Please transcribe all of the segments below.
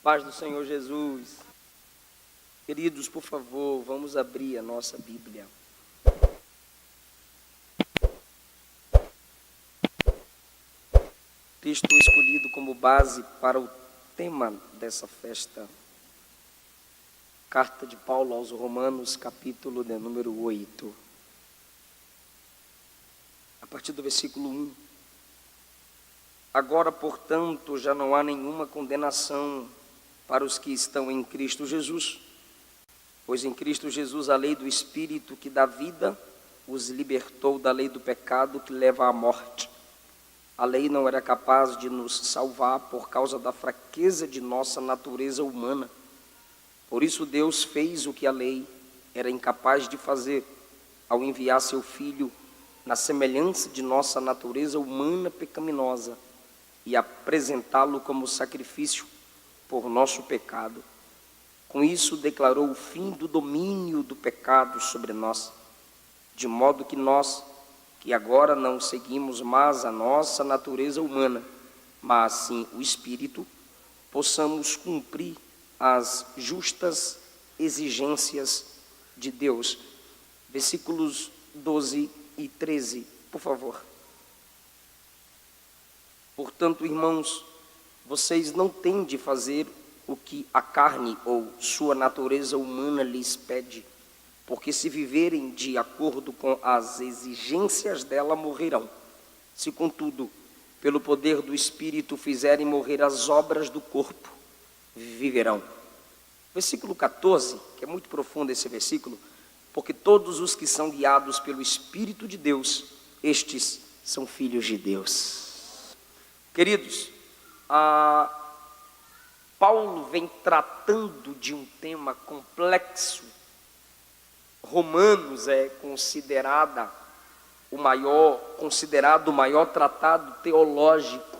Paz do Senhor Jesus. Queridos, por favor, vamos abrir a nossa Bíblia. Texto escolhido como base para o tema dessa festa. Carta de Paulo aos Romanos, capítulo de número 8. A partir do versículo 1. Agora, portanto, já não há nenhuma condenação para os que estão em Cristo Jesus, pois em Cristo Jesus a lei do Espírito que dá vida os libertou da lei do pecado que leva à morte. A lei não era capaz de nos salvar por causa da fraqueza de nossa natureza humana. Por isso Deus fez o que a lei era incapaz de fazer, ao enviar seu Filho na semelhança de nossa natureza humana pecaminosa e apresentá-lo como sacrifício por nosso pecado. Com isso declarou o fim do domínio do pecado sobre nós, de modo que nós, que agora não seguimos mais a nossa natureza humana, mas sim o Espírito, possamos cumprir as justas exigências de Deus. Versículos 12 e 13, por favor. Portanto, irmãos, vocês não têm de fazer o que a carne ou sua natureza humana lhes pede, porque se viverem de acordo com as exigências dela, morrerão. Se, contudo, pelo poder do Espírito fizerem morrer as obras do corpo, viverão. Versículo 14, que é muito profundo esse versículo, porque todos os que são guiados pelo Espírito de Deus, estes são filhos de Deus. Queridos, Paulo vem tratando de um tema complexo. Romanos é considerado o maior tratado teológico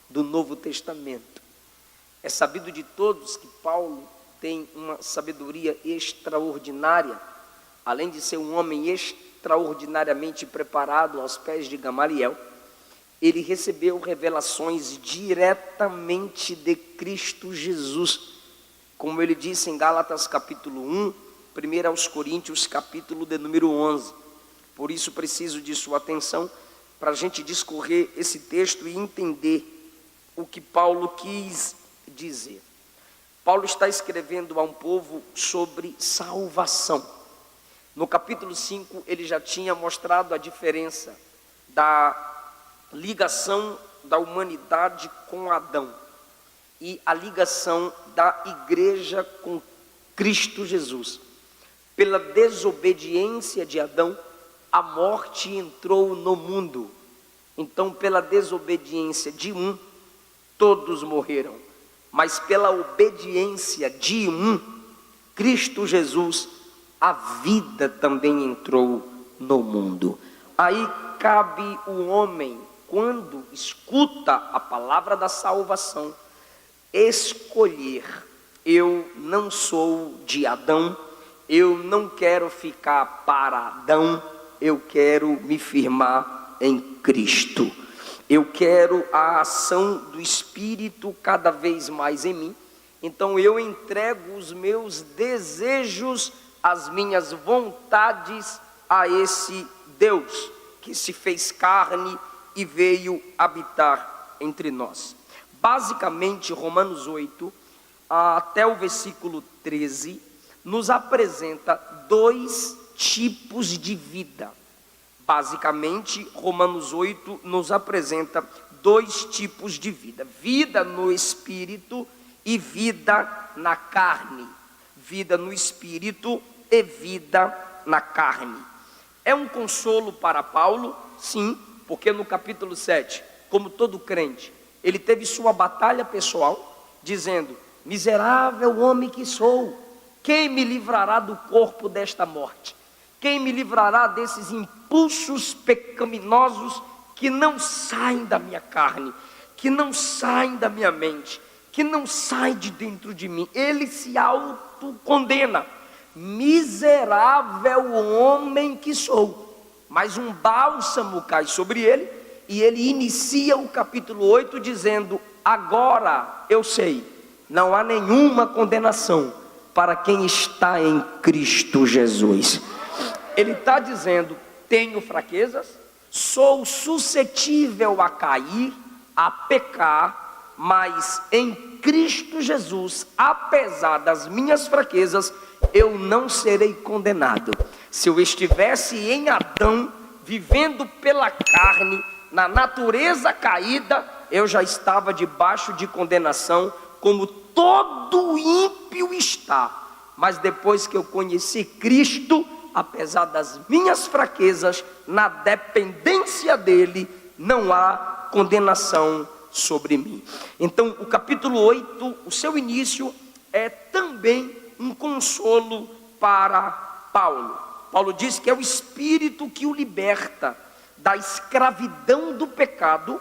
do Novo Testamento. É sabido de todos que Paulo tem uma sabedoria extraordinária, além de ser um homem extraordinariamente preparado aos pés de Gamaliel. Ele recebeu revelações diretamente de Cristo Jesus, como ele disse em Gálatas capítulo 1, 1 aos Coríntios capítulo de número 11. Por isso preciso de sua atenção para a gente discorrer esse texto e entender o que Paulo quis dizer. Paulo está escrevendo a um povo sobre salvação. No capítulo 5 ele já tinha mostrado a diferença da ligação da humanidade com Adão e a ligação da igreja com Cristo Jesus. Pela desobediência de Adão, a morte entrou no mundo. Então, pela desobediência de um, todos morreram. Mas pela obediência de um, Cristo Jesus, a vida também entrou no mundo. Aí cabe o homem, quando escuta a palavra da salvação, escolher: eu não sou de Adão, eu não quero ficar para Adão, eu quero me firmar em Cristo. Eu quero a ação do Espírito cada vez mais em mim. Então eu entrego os meus desejos, as minhas vontades a esse Deus que se fez carne e veio habitar entre nós. Basicamente, Romanos 8, até o versículo 13, nos apresenta dois tipos de vida. Basicamente, Romanos 8 nos apresenta dois tipos de vida: vida no Espírito e vida na carne. Vida no Espírito e vida na carne. É um consolo para Paulo? Sim, porque no capítulo 7, como todo crente, ele teve sua batalha pessoal, dizendo: miserável homem que sou, quem me livrará do corpo desta morte? Quem me livrará desses impulsos pecaminosos que não saem da minha carne, que não saem da minha mente, que não saem de dentro de mim? Ele se autocondena: miserável homem que sou. Mas um bálsamo cai sobre ele, e ele inicia o capítulo 8 dizendo: agora eu sei, não há nenhuma condenação para quem está em Cristo Jesus. Ele está dizendo: tenho fraquezas, sou suscetível a cair, a pecar, mas em Cristo Jesus, apesar das minhas fraquezas, eu não serei condenado. Se eu estivesse em Adão, vivendo pela carne, na natureza caída, eu já estava debaixo de condenação, como todo ímpio está. Mas depois que eu conheci Cristo, apesar das minhas fraquezas, na dependência dele, não há condenação sobre mim. Então, o capítulo 8, o seu início é também um consolo para Paulo. Paulo diz que é o Espírito que o liberta da escravidão do pecado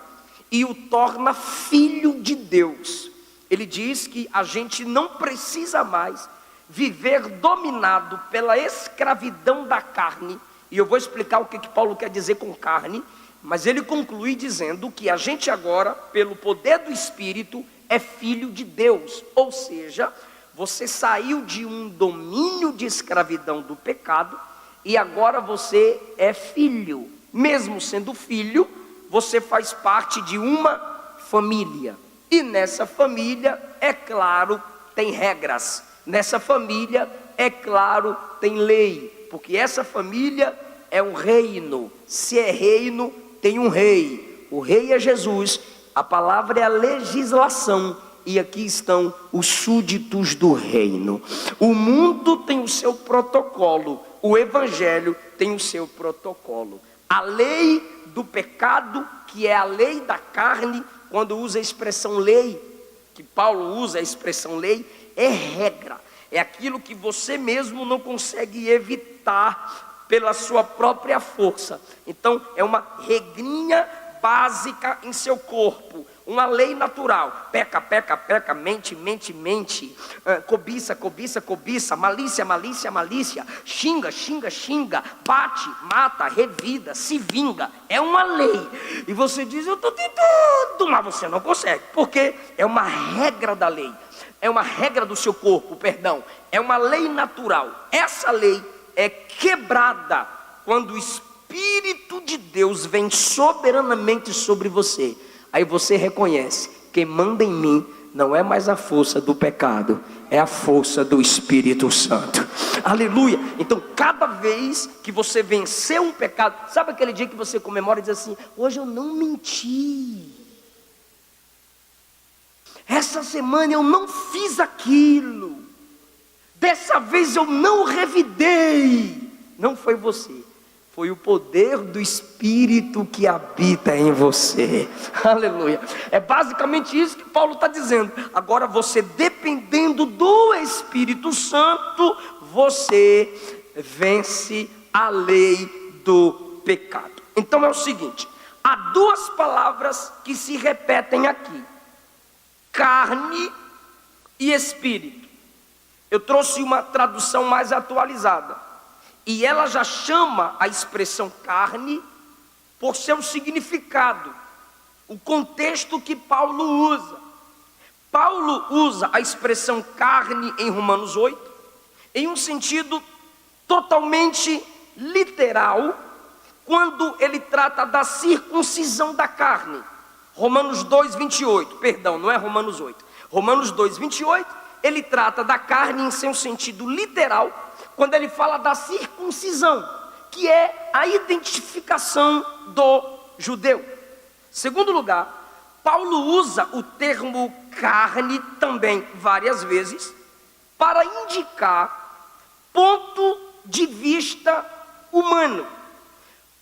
e o torna filho de Deus. Ele diz que a gente não precisa mais viver dominado pela escravidão da carne, e eu vou explicar o que Paulo quer dizer com carne, mas ele conclui dizendo que a gente agora, pelo poder do Espírito, é filho de Deus. Ou seja, você saiu de um domínio de escravidão do pecado, e agora você é filho. Mesmo sendo filho, você faz parte de uma família, e nessa família, é claro, tem regras. Nessa família, é claro, tem lei, porque essa família é um reino. Se é reino, tem um rei. O rei é Jesus. A palavra é a legislação, e aqui estão os súditos do reino. O mundo tem o seu protocolo, o evangelho tem o seu protocolo. A lei do pecado, que é a lei da carne, quando usa a expressão lei, que Paulo usa a expressão lei, é regra, é aquilo que você mesmo não consegue evitar pela sua própria força. Então é uma regrinha básica em seu corpo, uma lei natural: peca, peca, peca, mente, mente, mente, cobiça, cobiça, cobiça, malícia, malícia, malícia, xinga, xinga, xinga, bate, mata, revida, se vinga. É uma lei, e você diz: eu estou tentando, mas você não consegue, porque é uma regra da lei. É uma regra do seu corpo, perdão. É uma lei natural. Essa lei é quebrada quando o Espírito de Deus vem soberanamente sobre você. Aí você reconhece: quem manda em mim não é mais a força do pecado, é a força do Espírito Santo. Aleluia. Então cada vez que você venceu um pecado, sabe aquele dia que você comemora e diz assim: hoje eu não menti, essa semana eu não fiz aquilo, dessa vez eu não revidei. Não foi você, foi o poder do Espírito que habita em você. Aleluia. É basicamente isso que Paulo está dizendo. Agora você, dependendo do Espírito Santo, você vence a lei do pecado. Então é o seguinte: há duas palavras que se repetem aqui: carne e espírito. Eu trouxe uma tradução mais atualizada, e ela já chama a expressão carne por seu significado, o contexto que Paulo usa. Paulo usa a expressão carne em Romanos 8, em um sentido totalmente literal, quando ele trata da circuncisão da carne. Romanos 2, 28, perdão, não é Romanos 8. Romanos 2, 28, ele trata da carne em seu sentido literal, quando ele fala da circuncisão, que é a identificação do judeu. Segundo lugar, Paulo usa o termo carne também várias vezes, para indicar ponto de vista humano.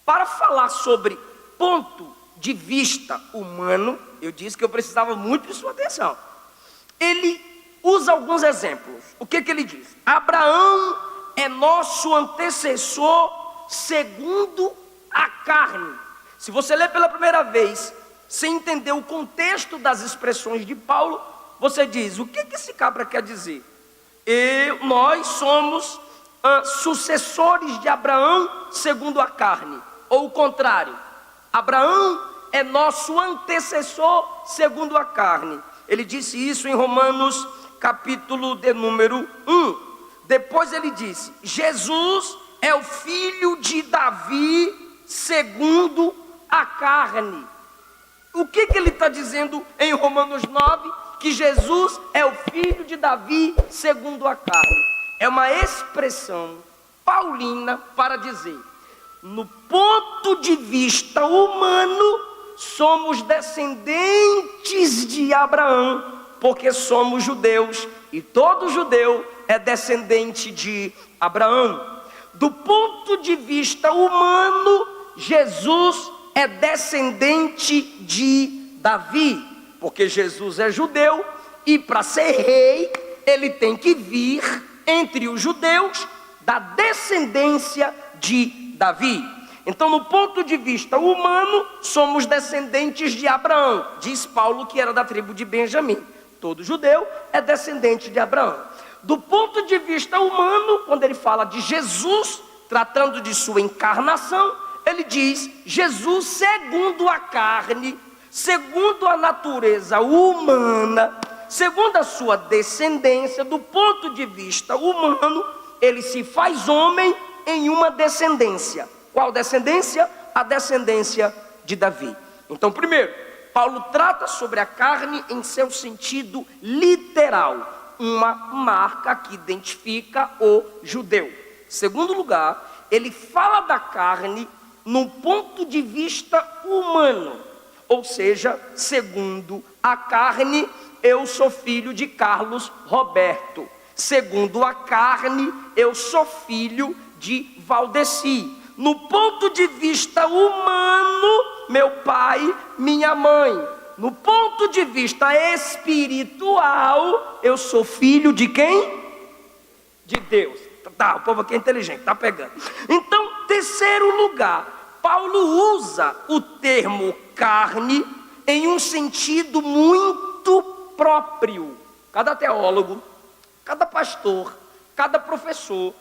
Para falar sobre ponto de vista humano, eu disse que eu precisava muito de sua atenção. Ele usa alguns exemplos. O que ele diz? Abraão é nosso antecessor segundo a carne. Se você ler pela primeira vez, sem entender o contexto das expressões de Paulo, você diz: o que esse cabra quer dizer? Nós somos sucessores de Abraão segundo a carne, ou o contrário, Abraão é nosso antecessor segundo a carne. Ele disse isso em Romanos capítulo de número 1. Depois ele disse: Jesus é o filho de Davi segundo a carne. O que ele está dizendo em Romanos 9? Que Jesus é o filho de Davi segundo a carne. É uma expressão paulina para dizer: no ponto de vista humano, somos descendentes de Abraão, porque somos judeus, e todo judeu é descendente de Abraão. Do ponto de vista humano, Jesus é descendente de Davi, porque Jesus é judeu, e para ser rei, ele tem que vir entre os judeus da descendência de Davi. Então, no ponto de vista humano, somos descendentes de Abraão. Diz Paulo que era da tribo de Benjamim. Todo judeu é descendente de Abraão. Do ponto de vista humano, quando ele fala de Jesus, tratando de sua encarnação, ele diz: Jesus segundo a carne, segundo a natureza humana, segundo a sua descendência. Do ponto de vista humano, ele se faz homem em uma descendência. Qual descendência? A descendência de Davi. Então, primeiro, Paulo trata sobre a carne em seu sentido literal, uma marca que identifica o judeu. Segundo lugar, ele fala da carne no ponto de vista humano, ou seja, segundo a carne, eu sou filho de Carlos Roberto. Segundo a carne, eu sou filho de Valdeci. No ponto de vista humano, meu pai, minha mãe. No ponto de vista espiritual, eu sou filho de quem? De Deus. Tá, o povo aqui é inteligente, tá pegando. Então, terceiro lugar, Paulo usa o termo carne em um sentido muito próprio. Cada teólogo, cada pastor, cada professor,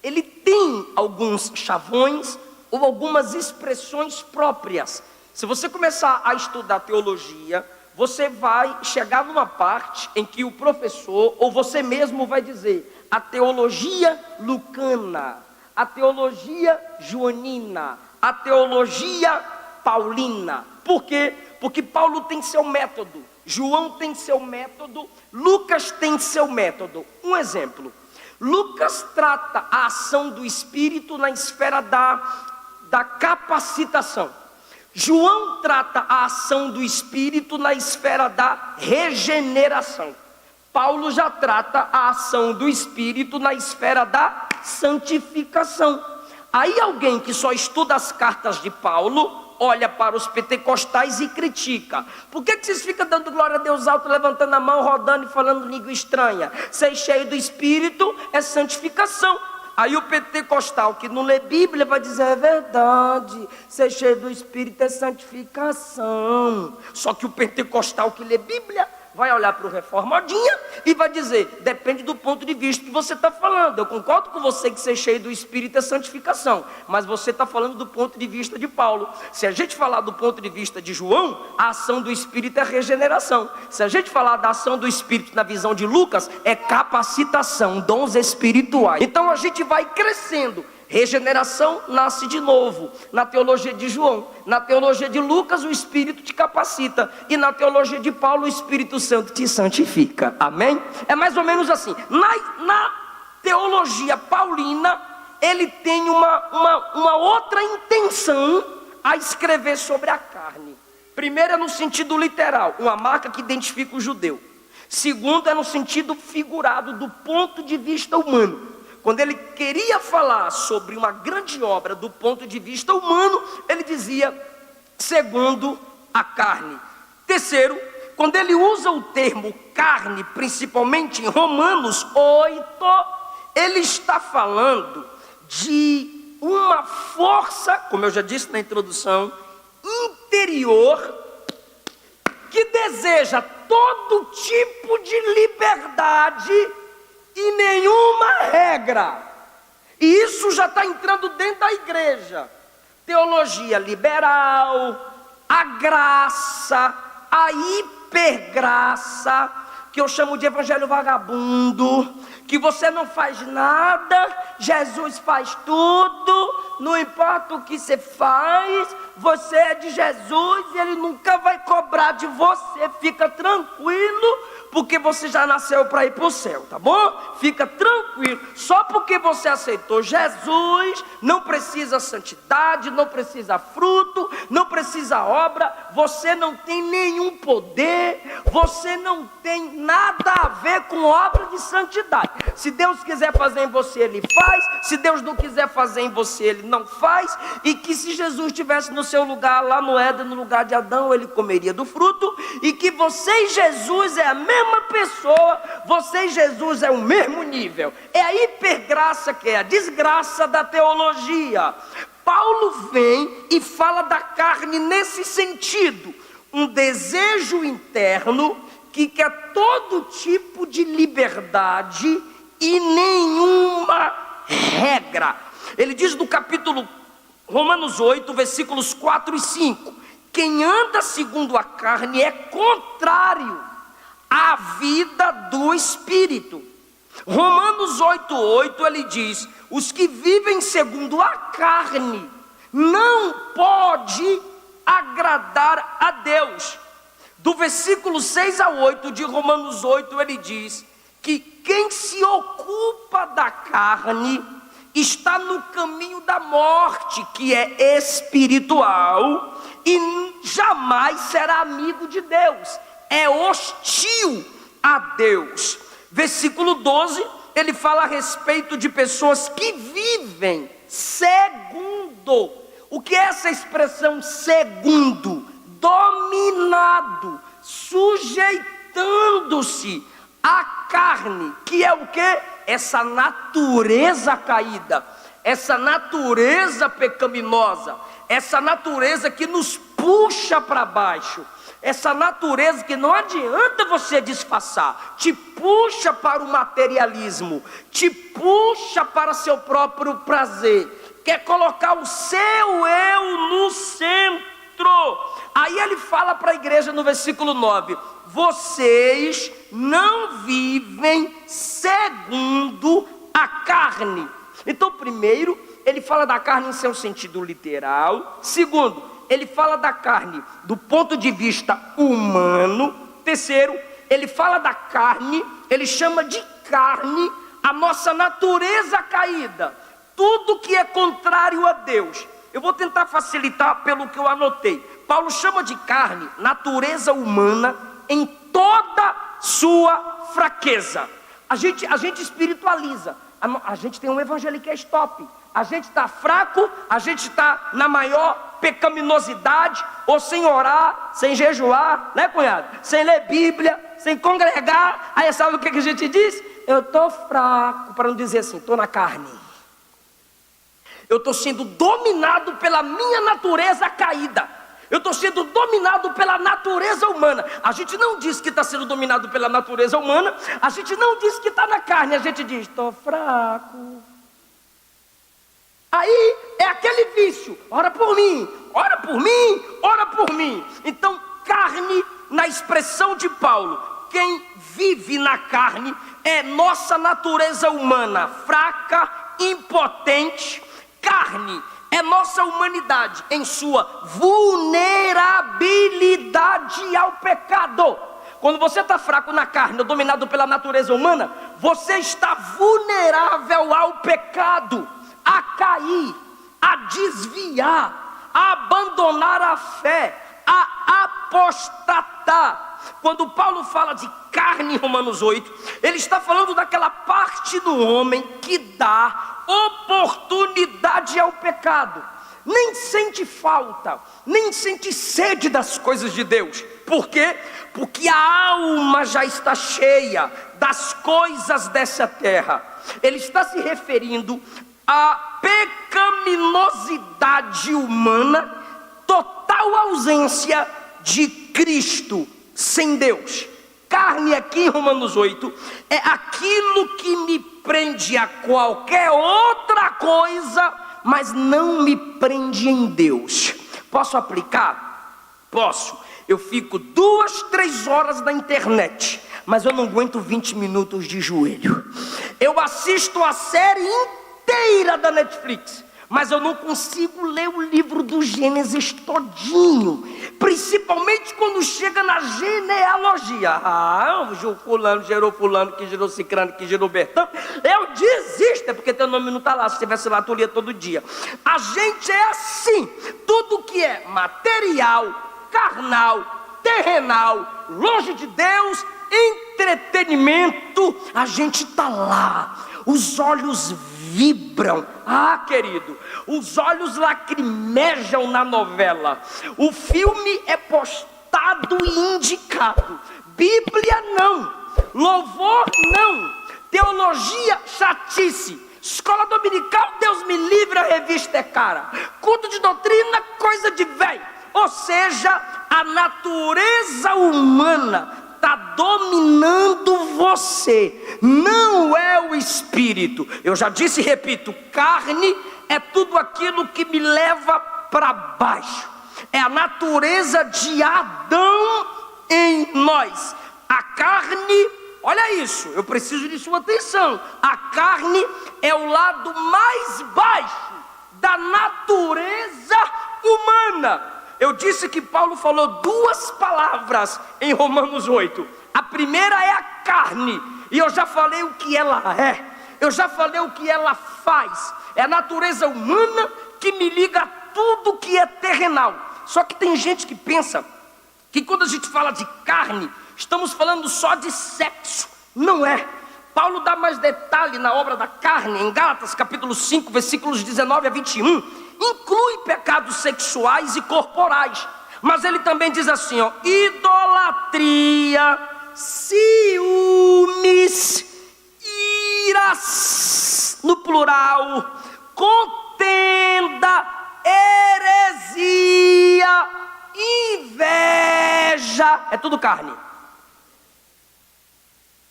ele tem alguns chavões ou algumas expressões próprias. Se você começar a estudar teologia, você vai chegar numa parte em que o professor ou você mesmo vai dizer: a teologia lucana, a teologia joanina, a teologia paulina. Por quê? Porque Paulo tem seu método, João tem seu método, Lucas tem seu método. Um exemplo: Lucas trata a ação do Espírito na esfera da capacitação. João trata a ação do Espírito na esfera da regeneração. Paulo já trata a ação do Espírito na esfera da santificação. Aí alguém que só estuda as cartas de Paulo olha para os pentecostais e critica: por que vocês ficam dando glória a Deus alto, levantando a mão, rodando e falando língua estranha? Ser cheio do Espírito é santificação. Aí o pentecostal que não lê Bíblia vai dizer: é verdade, ser cheio do Espírito é santificação. Só que o pentecostal que lê Bíblia vai olhar para o reformadinha e vai dizer: depende do ponto de vista que você está falando. Eu concordo com você que ser cheio do Espírito é santificação, mas você está falando do ponto de vista de Paulo. Se a gente falar do ponto de vista de João, a ação do Espírito é regeneração. Se a gente falar da ação do Espírito na visão de Lucas, é capacitação, dons espirituais. Então a gente vai crescendo. Regeneração nasce de novo. Na teologia de João, na teologia de Lucas, o Espírito te capacita. E na teologia de Paulo, o Espírito Santo te santifica. Amém? É mais ou menos assim. Na teologia paulina, ele tem uma outra intenção a escrever sobre a carne. Primeiro é no sentido literal, uma marca que identifica o judeu. Segundo é no sentido figurado, do ponto de vista humano. Quando ele queria falar sobre uma grande obra do ponto de vista humano, ele dizia: segundo a carne. Terceiro, quando ele usa o termo carne, principalmente em Romanos 8, ele está falando de uma força, como eu já disse na introdução, interior, que deseja todo tipo de liberdade e nenhuma regra. E isso já está entrando dentro da igreja. Teologia liberal, a graça, a hipergraça, que eu chamo de evangelho vagabundo, que você não faz nada, Jesus faz tudo, não importa o que você faz, você é de Jesus e Ele nunca vai cobrar de você, fica tranquilo, porque você já nasceu para ir para o céu, tá bom? Fica tranquilo, só porque você aceitou Jesus, não precisa santidade, não precisa fruto, não precisa obra, você não tem nenhum poder, você não tem nada a ver com obra de santidade. Se Deus quiser fazer em você, Ele faz, se Deus não quiser fazer em você, Ele não faz, e que se Jesus estivesse no seu lugar, lá no Éden, no lugar de Adão, Ele comeria do fruto, e que você e Jesus é a mesma pessoa, você e Jesus é o mesmo nível. É a hipergraça que é a desgraça da teologia. Paulo vem e fala da carne nesse sentido, um desejo interno que quer todo tipo de liberdade e nenhuma regra. Ele diz no capítulo Romanos 8, versículos 4 e 5: quem anda segundo a carne é contrário à vida do Espírito. Romanos 8:8 ele diz: os que vivem segundo a carne não pode agradar a Deus. Do versículo 6 a 8 de Romanos 8 ele diz que quem se ocupa da carne está no caminho da morte, que é espiritual, e jamais será amigo de Deus, é hostil a Deus. Versículo 12, ele fala a respeito de pessoas que vivem segundo. O que é essa expressão segundo? Dominado, sujeitando-se à carne, que é o que? Essa natureza caída, essa natureza pecaminosa, essa natureza que nos puxa para baixo, essa natureza que não adianta você disfarçar, te puxa para o materialismo, te puxa para seu próprio prazer, quer colocar o seu eu no centro. Aí ele fala para a igreja no versículo 9: vocês não vivem segundo a carne. Então, primeiro, ele fala da carne em seu sentido literal. Segundo, ele fala da carne do ponto de vista humano. Terceiro, ele fala da carne, ele chama de carne a nossa natureza caída, tudo que é contrário a Deus. Eu vou tentar facilitar pelo que eu anotei. Paulo chama de carne natureza humana em toda sua fraqueza. A gente espiritualiza, a gente tem um evangeliquez top. A gente está fraco, a gente está na maior pecaminosidade, ou sem orar, sem jejuar, né, cunhado? Sem ler Bíblia, sem congregar. Aí sabe o que a gente diz? Eu estou fraco, para não dizer assim, estou na carne. Eu estou sendo dominado pela minha natureza caída. Eu estou sendo dominado pela natureza humana. A gente não diz que está sendo dominado pela natureza humana, a gente não diz que está na carne, a gente diz, estou fraco. Aí é aquele vício, ora por mim, ora por mim, ora por mim. Então, carne, na expressão de Paulo, quem vive na carne é nossa natureza humana, fraca, impotente. Carne é nossa humanidade em sua vulnerabilidade ao pecado. Quando você está fraco na carne, ou dominado pela natureza humana, você está vulnerável ao pecado, a cair, a desviar, a abandonar a fé, a apostatar. Quando Paulo fala de carne em Romanos 8, ele está falando daquela parte do homem que dá oportunidade ao pecado, nem sente falta, nem sente sede das coisas de Deus. Por quê? Porque a alma já está cheia das coisas dessa terra. Ele está se referindo à pecaminosidade humana, total ausência de Cristo sem Deus. Carne aqui em Romanos 8 é aquilo que me prende a qualquer outra coisa, mas não me prende em Deus. Posso aplicar? Posso. Eu fico 2, 3 horas na internet mas eu não aguento 20 minutos de joelho. Eu assisto a série inteira da Netflix, mas eu não consigo ler o livro do Gênesis todinho, principalmente quando chega na genealogia. Fulano gerou fulano, que gerou cicrano, que gerou Bertão. Eu desisto, é porque teu nome não está lá. Se estivesse lá, tu lia todo dia. A gente é assim, tudo que é material, carnal, terrenal, longe de Deus, entretenimento, a gente está lá. Os olhos vibram, querido, os olhos lacrimejam na novela. O filme é postado e indicado. Bíblia não, louvor não, teologia chatice, escola dominical, Deus me livre, a revista é cara, culto de doutrina, coisa de velho. Ou seja, a natureza humana está dominando você, não é o espírito. Eu já disse e repito, carne é tudo aquilo que me leva para baixo. É a natureza de Adão em nós. A carne, olha isso, eu preciso de sua atenção. A carne é o lado mais baixo da natureza humana. Eu disse que Paulo falou duas palavras em Romanos 8. A primeira é a carne, e eu já falei o que ela é, eu já falei o que ela faz. É a natureza humana que me liga a tudo que é terrenal. Só que tem gente que pensa que quando a gente fala de carne, estamos falando só de sexo. Não é. Paulo dá mais detalhe na obra da carne, em Gálatas capítulo 5, versículos 19 a 21. Inclui pecados sexuais e corporais, mas ele também diz assim, idolatria, ciúmes, iras, no plural, contenda, heresia, inveja, é tudo carne.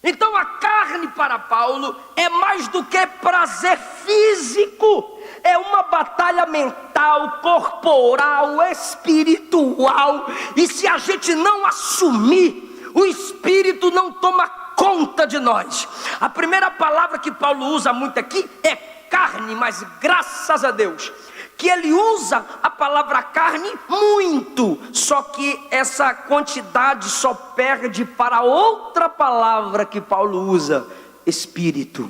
Então a carne para Paulo é mais do que prazer físico, é uma batalha mental, corporal, espiritual. E se a gente não assumir, o espírito não toma conta de nós. A primeira palavra que Paulo usa muito aqui é carne, mas graças a Deus que ele usa a palavra carne muito, só que essa quantidade só perde para outra palavra que Paulo usa, espírito.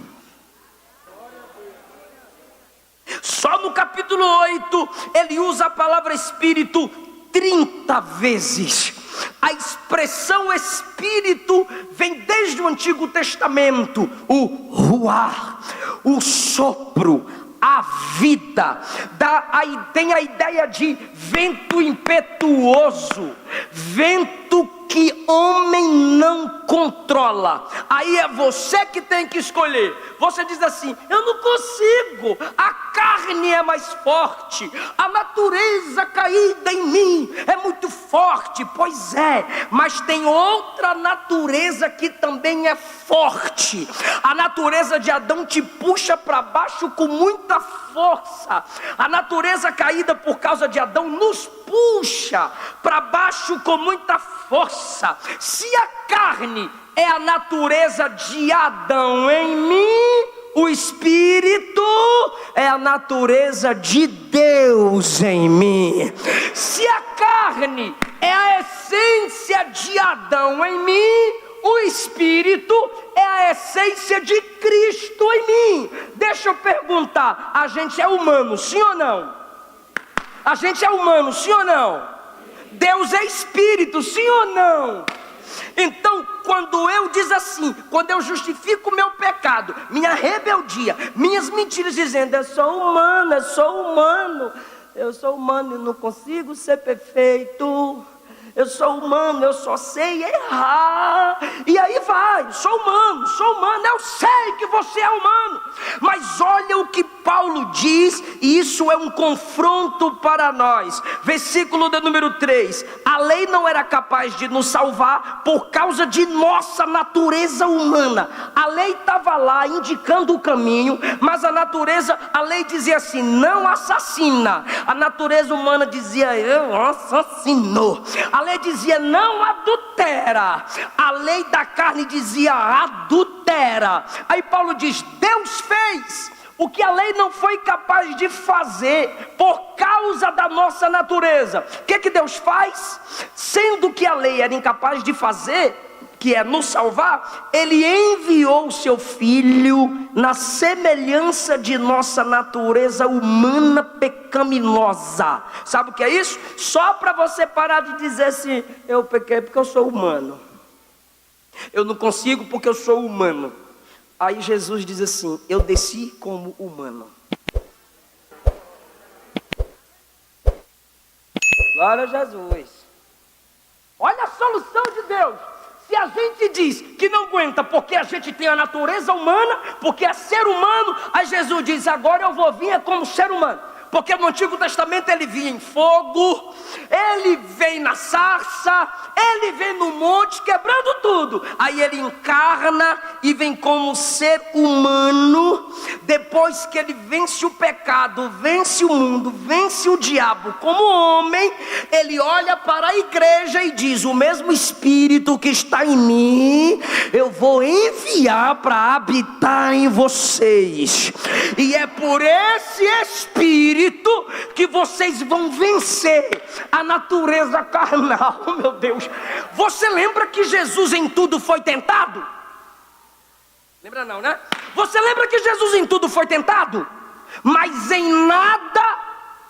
Só no capítulo 8 ele usa a palavra espírito 30 vezes. A expressão espírito vem desde o Antigo Testamento, o ruar, o sopro, a vida, tem a ideia de vento impetuoso, vento que homem não controla. Aí é você que tem que escolher. Você diz assim, eu não consigo, a carne é mais forte, a natureza caída em mim é muito forte. Pois é, mas tem outra natureza que também é forte. A natureza de Adão te puxa para baixo com muita força. A natureza caída por causa de Adão nos puxa para baixo com muita força. Se a carne é a natureza de Adão em mim, o espírito é a natureza de Deus em mim. Se a carne é a essência de Adão em mim, o espírito é a essência de Cristo em mim. Deixa eu perguntar, a gente é humano, sim ou não? A gente é humano, sim ou não? Deus é espírito, sim ou não? Então, quando eu diz assim, quando eu justifico o meu pecado, minha rebeldia, minhas mentiras, dizendo eu sou humano, eu sou humano e não consigo ser perfeito, eu sou humano, eu só sei errar, e aí vai, sou humano, eu sei que você é humano, mas olha o que Paulo diz, e isso é um confronto para nós, versículo de número 3, a lei não era capaz de nos salvar por causa de nossa natureza humana, a lei estava lá indicando o caminho, mas a lei dizia assim, não assassina, a natureza humana dizia, eu assassino, a lei dizia, não adultera, adultera. A lei da carne dizia adultera. Aí Paulo diz: Deus fez o que a lei não foi capaz de fazer por causa da nossa natureza. O que Deus faz? Sendo que a lei era incapaz de fazer, que é nos salvar, Ele enviou o seu Filho na semelhança de nossa natureza humana pecaminosa. Sabe o que é isso? Só para você parar de dizer assim: eu pequei porque eu sou humano, eu não consigo porque eu sou humano. Aí Jesus diz assim: eu desci como humano. Glória a Jesus. Olha a solução de Deus. Se a gente diz que não aguenta porque a gente tem a natureza humana, porque é ser humano, aí Jesus diz: agora eu vou vir como ser humano. Porque no Antigo Testamento ele vinha em fogo, ele vem na sarça, ele vem no monte quebrando tudo. Aí ele encarna e vem como ser humano. Depois que ele vence o pecado, vence o mundo, vence o diabo como homem, ele olha para a igreja e diz: o mesmo Espírito que está em mim, eu vou enviar para habitar em vocês. E é por esse Espírito que vocês vão vencer a natureza carnal. Oh, meu Deus. Você lembra que Jesus em tudo foi tentado? Lembra não, né? Você lembra que Jesus em tudo foi tentado? Mas em nada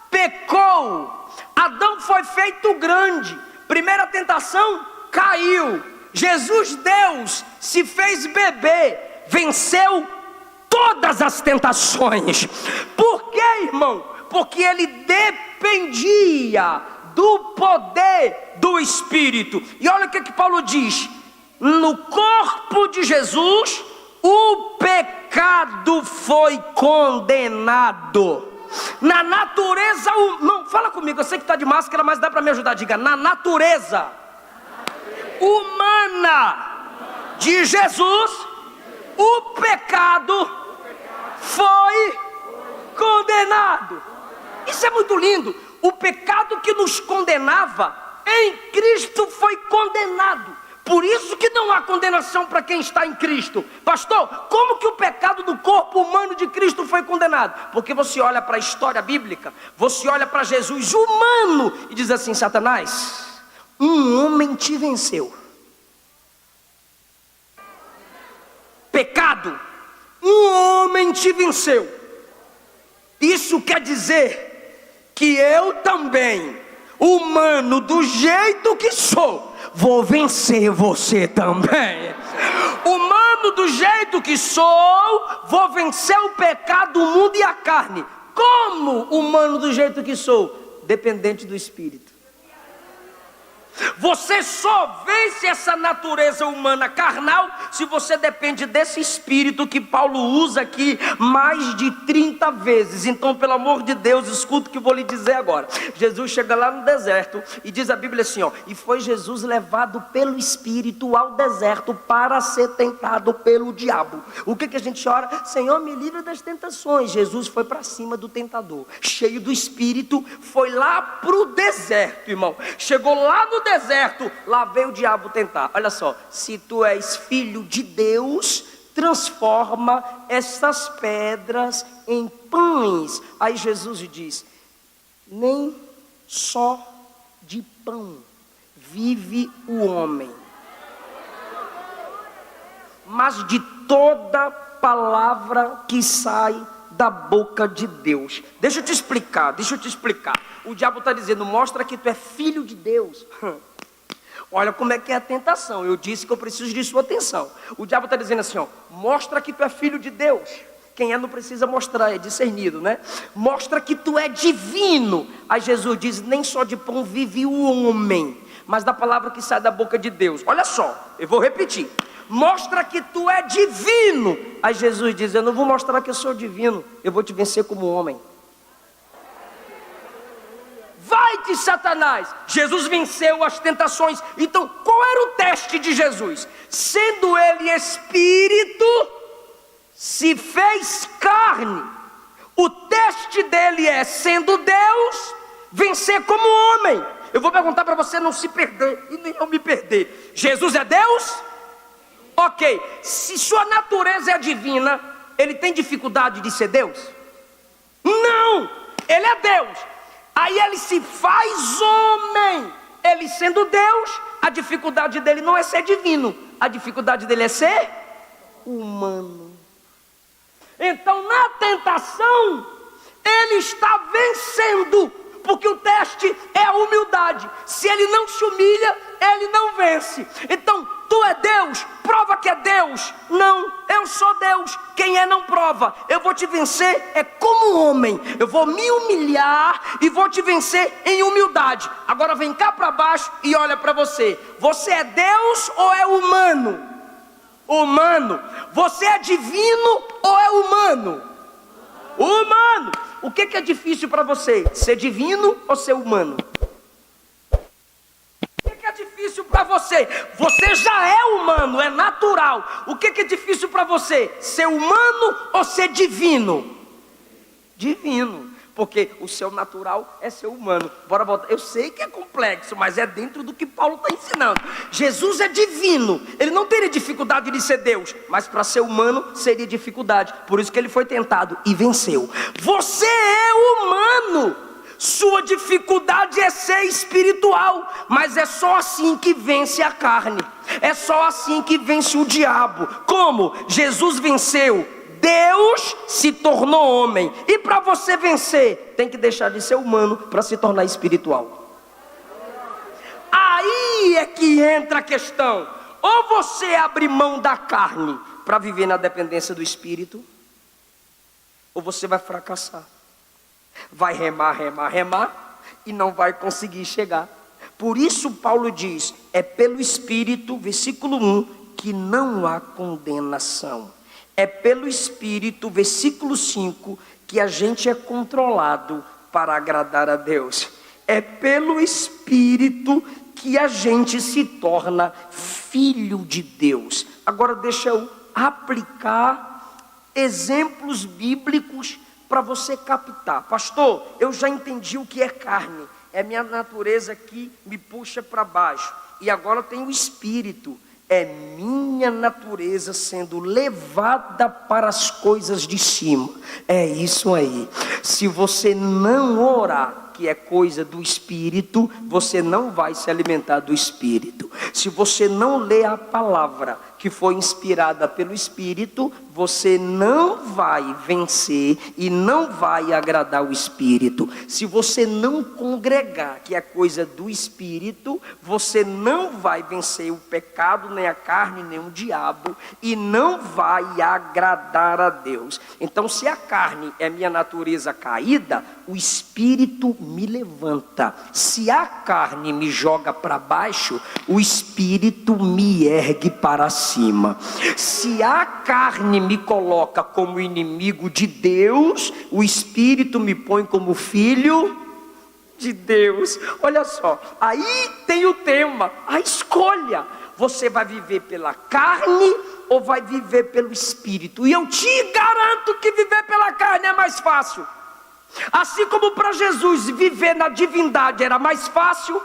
pecou. Adão foi feito grande. Primeira tentação, caiu. Jesus, Deus, se fez bebê, venceu todas as tentações. Por quê, irmão? Porque ele dependia do poder do Espírito. E olha o que Paulo diz: no corpo de Jesus o pecado foi condenado. Na natureza, não, fala comigo, eu sei que está de máscara, mas dá para me ajudar. Diga: na natureza humana de Jesus, o pecado foi condenado. Isso é muito lindo. O pecado que nos condenava, em Cristo foi condenado. Por isso que não há condenação para quem está em Cristo. Pastor, como que o pecado do corpo humano de Cristo foi condenado? Porque você olha para a história bíblica, você olha para Jesus humano e diz assim: Satanás, um homem te venceu. Pecado, um homem te venceu. Isso quer dizer que eu também, humano do jeito que sou, vou vencer você também. Humano do jeito que sou, vou vencer o pecado, o mundo e a carne. Como humano do jeito que sou? Dependente do Espírito. Você só vence essa natureza humana carnal se você depende desse Espírito que Paulo usa aqui mais de 30 vezes. Então, pelo amor de Deus, escuta o que eu vou lhe dizer agora. Jesus chega lá no deserto e diz a Bíblia assim, ó: e foi Jesus levado pelo Espírito ao deserto para ser tentado pelo diabo. O que a gente ora? Senhor, me livra das tentações. Jesus foi para cima do tentador, cheio do Espírito, foi lá para o deserto, irmão. Chegou lá no deserto, lá veio o diabo tentar. Olha só: se tu és filho de Deus, transforma essas pedras em pães. Aí Jesus diz: nem só de pão vive o homem, mas de toda palavra que sai da boca de Deus. Deixa eu te explicar. O diabo está dizendo: mostra que tu é filho de Deus. Olha como é que é a tentação. Eu disse que eu preciso de sua atenção. O diabo está dizendo assim, ó: mostra que tu é filho de Deus. Quem é não precisa mostrar, é discernido, né? Mostra que tu é divino. Aí Jesus diz: nem só de pão vive o homem, mas da palavra que sai da boca de Deus. Olha só, eu vou repetir: mostra que tu é divino. Aí Jesus diz: eu não vou mostrar que eu sou divino, eu vou te vencer como homem. Vai-te, Satanás. Jesus venceu as tentações. Então, qual era o teste de Jesus? Sendo ele espírito, se fez carne. O teste dele é, sendo Deus, vencer como homem. Eu vou perguntar para você não se perder e nem eu me perder. Jesus é Deus? Ok. Se sua natureza é divina, ele tem dificuldade de ser Deus? Não. Ele é Deus. Aí ele se faz homem. Ele sendo Deus, a dificuldade dele não é ser divino. A dificuldade dele é ser humano. Então na tentação, ele está vencendo, porque o teste é a humildade. Se ele não se humilha, ele não vence. Então, tu é Deus, prova que é Deus. Não, eu sou Deus. Quem é não prova. Eu vou te vencer é como homem. Eu vou me humilhar e vou te vencer em humildade. Agora vem cá para baixo e olha para você. Você é Deus ou é humano? Humano. Você é divino ou é humano? Humano. O que é difícil para você? Ser divino ou ser humano? O que é difícil para você? Você já é humano, é natural. O que é difícil para você? Ser humano ou ser divino? Divino. Porque o seu natural é ser humano. Bora voltar. Eu sei que é complexo, mas é dentro do que Paulo está ensinando. Jesus é divino. Ele não teria dificuldade de ser Deus, mas para ser humano seria dificuldade. Por isso que ele foi tentado e venceu. Você é humano. Sua dificuldade é ser espiritual. Mas é só assim que vence a carne. É só assim que vence o diabo. Como? Jesus venceu. Deus se tornou homem. E para você vencer, tem que deixar de ser humano para se tornar espiritual. Aí é que entra a questão. Ou você abre mão da carne para viver na dependência do espírito, ou você vai fracassar. Vai remar e não vai conseguir chegar. Por isso Paulo diz, é pelo espírito, versículo 1, que não há condenação. É pelo Espírito, versículo 5, que a gente é controlado para agradar a Deus. É pelo Espírito que a gente se torna filho de Deus. Agora deixa eu aplicar exemplos bíblicos para você captar. Pastor, eu já entendi o que é carne. É minha natureza que me puxa para baixo. E agora eu tenho o Espírito. É minha natureza sendo levada para as coisas de cima. É isso aí. Se você não orar, que é coisa do Espírito, você não vai se alimentar do Espírito. Se você não ler a palavra que foi inspirada pelo Espírito, você não vai vencer e não vai agradar o Espírito. Se você não congregar, que é coisa do Espírito, você não vai vencer o pecado, nem a carne, nem o diabo, e não vai agradar a Deus. Então, se a carne é minha natureza caída, o Espírito me levanta. Se a carne me joga para baixo, o Espírito me ergue para cima. Se a carne me coloca como inimigo de Deus, o Espírito me põe como filho de Deus. Olha só, aí tem o tema, a escolha. Você vai viver pela carne ou vai viver pelo Espírito? E eu te garanto que viver pela carne é mais fácil. Assim como para Jesus viver na divindade era mais fácil,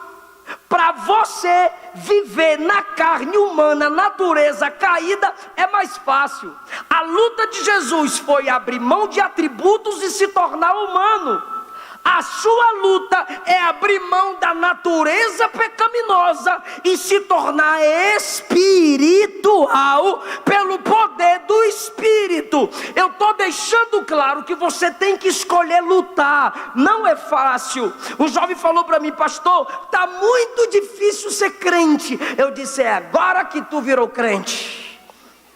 para você viver na carne humana, natureza caída, é mais fácil. A luta de Jesus foi abrir mão de atributos e se tornar humano. A sua luta é abrir mão da natureza pecaminosa e se tornar espiritual pelo poder do Espírito. Eu estou deixando claro que você tem que escolher lutar. Não é fácil. Um jovem falou para mim, pastor, está muito difícil ser crente. Eu disse, é agora que tu virou crente.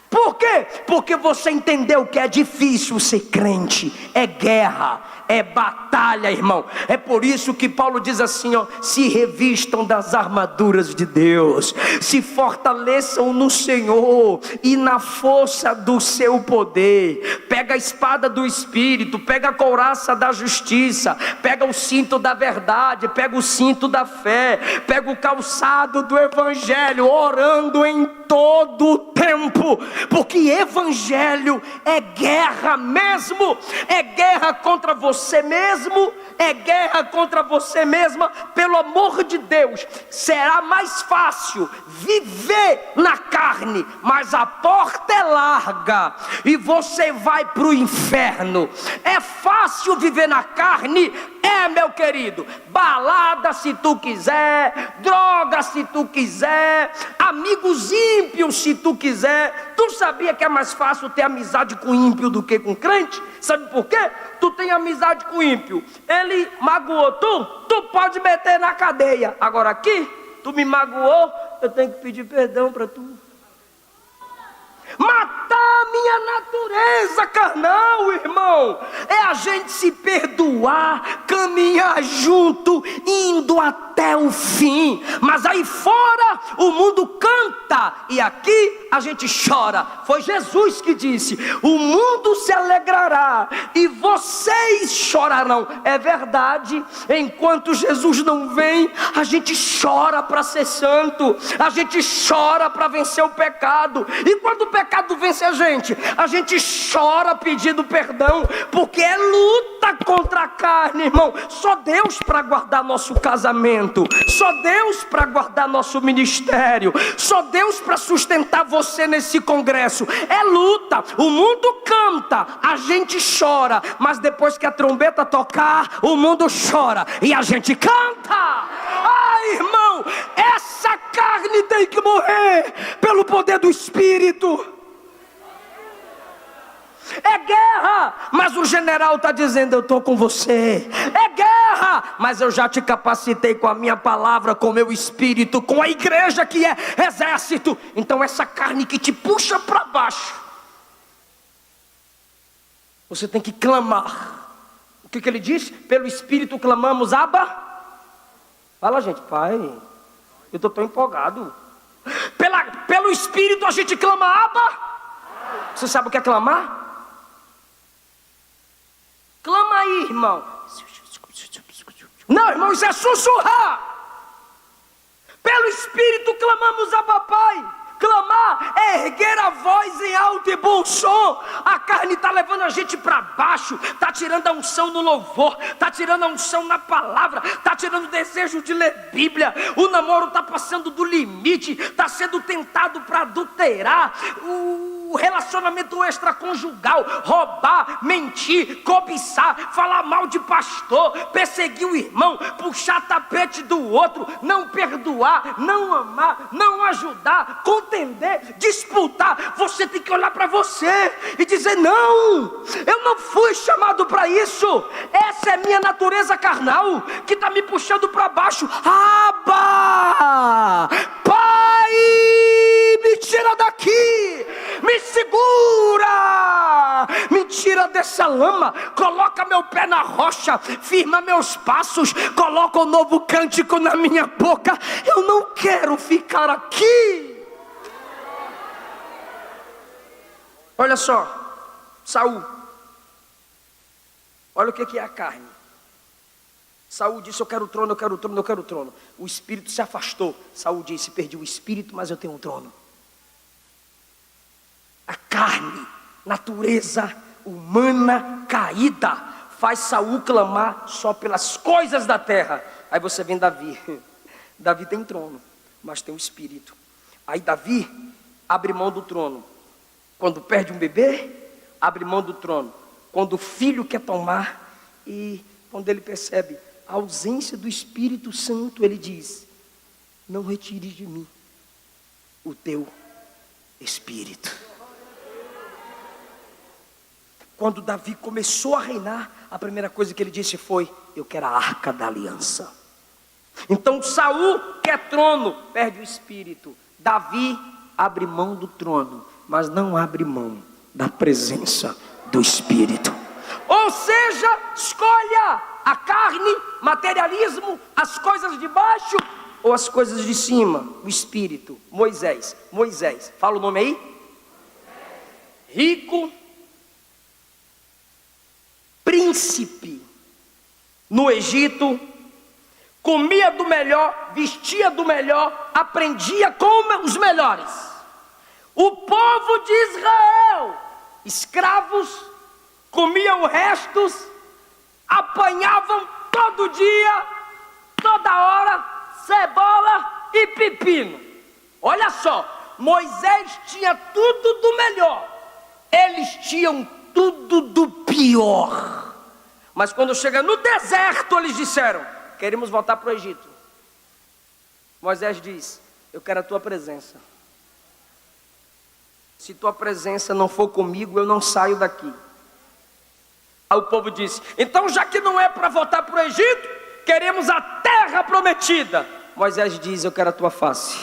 Por quê? Porque você entendeu que é difícil ser crente. É guerra, é batalha, irmão. É por isso que Paulo diz assim, ó, se revistam das armaduras de Deus, se fortaleçam no Senhor e na força do seu poder. pega a espada do Espírito, pega a couraça da justiça, pega o cinto da verdade, pega o cinto da fé, pega o calçado do Evangelho, orando em todo o tempo, porque Evangelho é guerra mesmo, é guerra contra você mesmo, é guerra contra você mesma. Pelo amor de Deus, será mais fácil viver na carne, mas a porta é larga e você vai para o inferno. É fácil viver na carne? É, meu querido. Balada se tu quiser, droga se tu quiser, amigos ímpios se tu quiser. Tu sabia que é mais fácil ter amizade com ímpio do que com crente? Sabe por quê? Tu tem amizade com ímpio, ele magoou tu pode meter na cadeia. Agora aqui, tu me magoou, eu tenho que pedir perdão para tu. Matar a minha natureza carnal, irmão, é a gente se perdoar, caminhar junto, indo até o fim. Mas aí fora o mundo canta e aqui a gente chora. Foi Jesus que disse: o mundo se alegrará e vocês chorarão. É verdade, enquanto Jesus não vem, a gente chora para ser santo, a gente chora para vencer o pecado. E quando o pecado vence a gente chora pedindo perdão, porque é luta contra a carne, irmão. Só Deus para guardar nosso casamento, só Deus para guardar nosso ministério, só Deus para sustentar você nesse congresso. É luta, o mundo canta, a gente chora, mas depois que a trombeta tocar, o mundo chora e a gente canta. Ai, irmão, essa carne tem que morrer pelo poder do Espírito. É guerra, mas o general está dizendo: eu estou com você. É guerra, mas eu já te capacitei com a minha palavra, com o meu Espírito, com a igreja que é exército. Então essa carne que te puxa para baixo, você tem que clamar. O que ele diz? Pelo Espírito clamamos, Abba. Fala, gente, Pai, eu estou tão empolgado. Pelo Espírito a gente clama, Abba. Você sabe o que é clamar? Clama aí, irmão. Não, irmão, isso é sussurrar. Pelo Espírito clamamos a papai. Clamar é erguer a voz em alto e bom som. A carne está levando a gente para baixo, está tirando a unção no louvor, está tirando a unção na palavra, está tirando o desejo de ler Bíblia. O namoro está passando do limite, está sendo tentado para adulterar. O relacionamento extraconjugal, roubar, mentir, cobiçar, falar mal de pastor, perseguir o irmão, puxar tapete do outro, não perdoar, não amar, não ajudar, contender, disputar. Você tem que olhar para você e dizer: não, eu não fui chamado para isso. Essa é minha natureza carnal que está me puxando para baixo. Abba, Pai, me tira daqui, me segura, me tira dessa lama, coloca meu pé na rocha, firma meus passos, coloca um novo cântico na minha boca. Eu não quero ficar aqui. Olha só, Saul, olha o que é a carne. Saul disse: eu quero o trono, eu quero o trono, eu quero o trono. O espírito se afastou. Saul disse: perdi o espírito, mas eu tenho um trono. A carne, natureza humana caída, faz Saul clamar só pelas coisas da terra. Aí você vem Davi. Davi tem trono, mas tem um espírito. Aí Davi abre mão do trono. Quando perde um bebê, abre mão do trono. Quando o filho quer tomar, e quando ele percebe a ausência do Espírito Santo, ele diz: não retires de mim o teu Espírito. Quando Davi começou a reinar, a primeira coisa que ele disse foi: eu quero a arca da aliança. Então Saul quer trono, perde o espírito. Davi abre mão do trono, mas não abre mão da presença do Espírito. Ou seja, escolha a carne, materialismo, as coisas de baixo ou as coisas de cima, o Espírito. Moisés, fala o nome aí. Rico, príncipe no Egito, comia do melhor, vestia do melhor, aprendia com os melhores. O povo de Israel, escravos, comiam restos, apanhavam todo dia, toda hora, cebola e pepino. Olha só, Moisés tinha tudo do melhor, eles tinham tudo do pior. Mas quando chega no deserto, eles disseram: queremos voltar para o Egito. Moisés diz: eu quero a tua presença. Se tua presença não for comigo, eu não saio daqui. Aí o povo disse: então, já que não é para voltar para o Egito, queremos a terra prometida. Moisés diz: eu quero a tua face.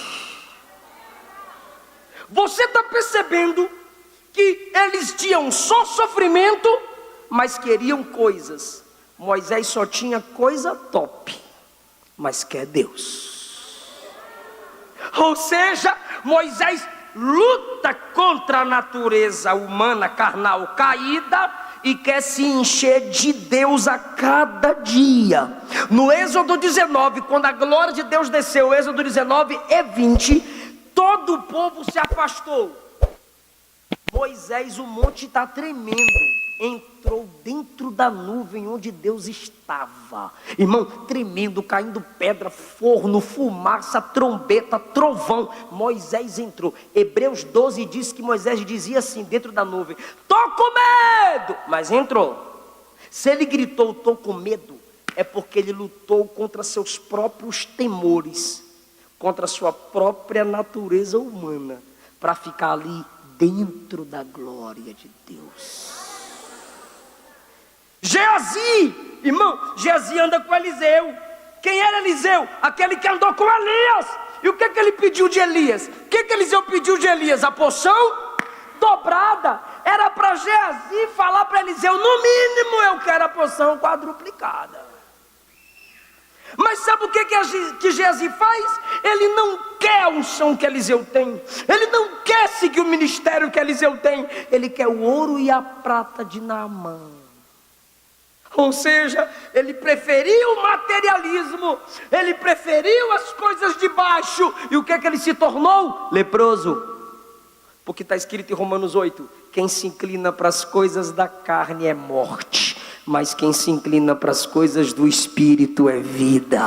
Você está percebendo que eles tinham só sofrimento, mas queriam coisas. Moisés só tinha coisa top, mas quer Deus. Ou seja, Moisés luta contra a natureza humana carnal caída e quer se encher de Deus a cada dia. No Êxodo 19, quando a glória de Deus desceu, Êxodo 19 e 20, todo o povo se afastou. Moisés, o monte está tremendo, entrou dentro da nuvem onde Deus estava, irmão, tremendo, caindo pedra, forno, fumaça, trombeta, trovão. Moisés entrou. Hebreus 12 diz que Moisés dizia assim dentro da nuvem: tô com medo, mas entrou. Se ele gritou tô com medo, é porque ele lutou contra seus próprios temores, contra a sua própria natureza humana, para ficar ali dentro da glória de Deus. Geazi, irmão, Geazi anda com Eliseu. Quem era Eliseu? Aquele que andou com Elias. E o que ele pediu de Elias? O que Eliseu pediu de Elias? A porção dobrada. Era para Geazi falar para Eliseu: no mínimo eu quero a porção quadruplicada. Mas sabe o que Geazi faz? Ele não quer a unção que Eliseu tem. Ele não quer seguir o ministério que Eliseu tem. Ele quer o ouro e a prata de Naamã. Ou seja, ele preferiu o materialismo, ele preferiu as coisas de baixo. E o que ele se tornou? Leproso. Porque está escrito em Romanos 8: quem se inclina para as coisas da carne é morte, mas quem se inclina para as coisas do Espírito é vida.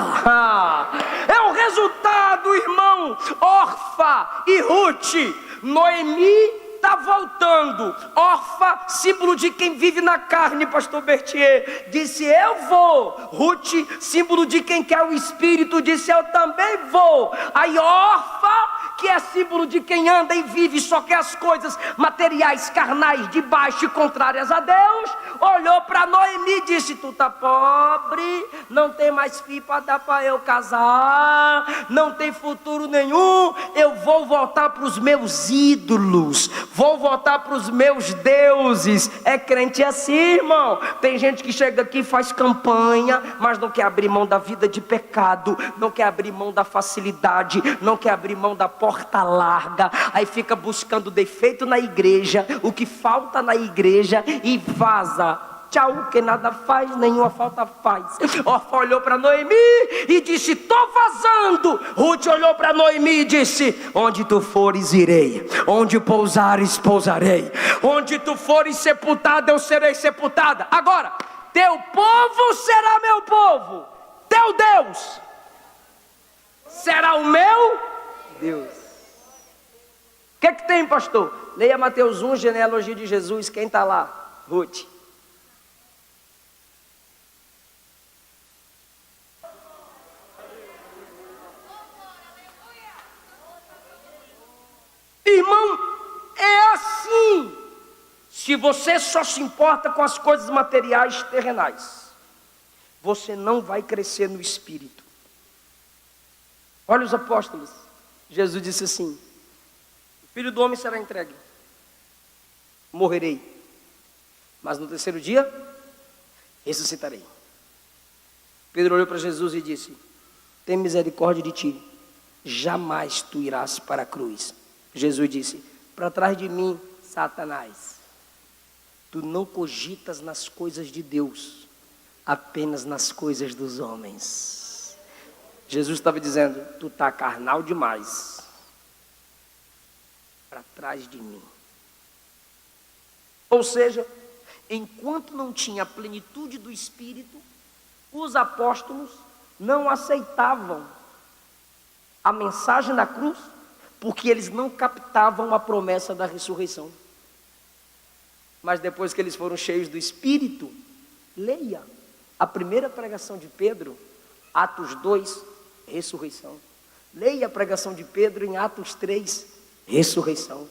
É o resultado, irmão. Orfa e Ruth. Noemi está voltando. Orfa, símbolo de quem vive na carne, pastor Bertier, disse: eu vou. Ruth, símbolo de quem quer o Espírito, disse: eu também vou. Aí Orfa, que é símbolo de quem anda e vive só quer as coisas materiais, carnais, de baixo e contrárias a Deus, olhou para Noemi e disse: tu tá pobre, não tem mais filho para dar para eu casar, não tem futuro nenhum, eu vou voltar para os meus ídolos, vou voltar para os meus deuses. É crente assim, irmão. Tem gente que chega aqui e faz campanha, mas não quer abrir mão da vida de pecado, não quer abrir mão da facilidade, não quer abrir mão da porta larga. Aí fica buscando defeito na igreja, o que falta na igreja, e vaza. Tchau, que nada faz, nenhuma falta faz. Orfa olhou para Noemi e disse: tô vazando. Ruth olhou para Noemi e disse: onde tu fores irei, onde pousares pousarei, onde tu fores sepultada eu serei sepultada. Agora, teu povo será meu povo, teu Deus será o meu Deus. O que tem, pastor? Leia Mateus 1, genealogia de Jesus. Quem está lá? Ruth. Irmão, é assim. Se você só se importa com as coisas materiais terrenais, você não vai crescer no Espírito. Olha os apóstolos. Jesus disse assim: o Filho do Homem será entregue, morrerei, mas no terceiro dia ressuscitarei. Pedro olhou para Jesus e disse: tem misericórdia de ti, jamais tu irás para a cruz. Jesus disse: para trás de mim, Satanás. tu não cogitas nas coisas de Deus, apenas nas coisas dos homens. Jesus estava dizendo, tu está carnal demais para trás de mim. Ou seja, enquanto não tinha a plenitude do Espírito, os apóstolos não aceitavam a mensagem da cruz, porque eles não captavam a promessa da ressurreição. Mas depois que eles foram cheios do Espírito, leia a primeira pregação de Pedro, Atos 2, ressurreição. Leia a pregação de Pedro em Atos 3, ressurreição.